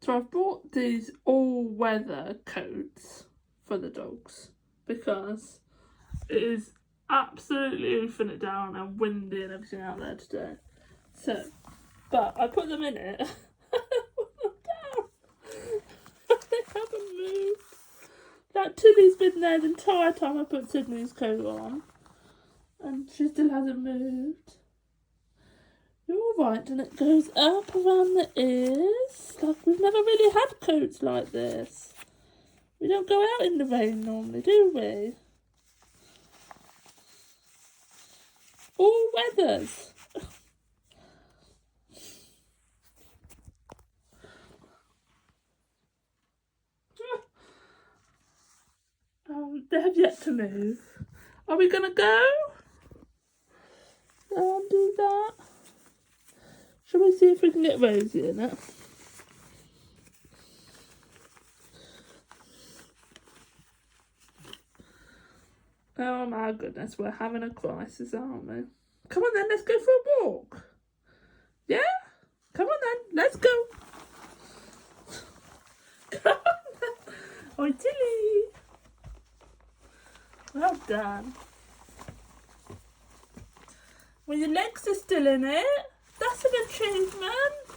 So I've bought these all-weather coats for the dogs because it is absolutely oofing it down and windy and everything out there today. So, but I put them in it. Put them down. They haven't moved. Like Tilly's been there the entire time I put Sydney's coat on, and she still hasn't moved. You're alright, and it goes up around the ears. Like, we've never really had coats like this. We don't go out in the rain normally, do we? All weathers. They have yet to move. Are we gonna go? Do that. Shall we see if we can get Rosie in it? Oh my goodness, we're having a crisis, aren't we? Come on then, let's go for a walk. Yeah? Come on then, let's go. Come on then. Oi, Tilly. Well done. Well, your legs are still in it. That's an achievement.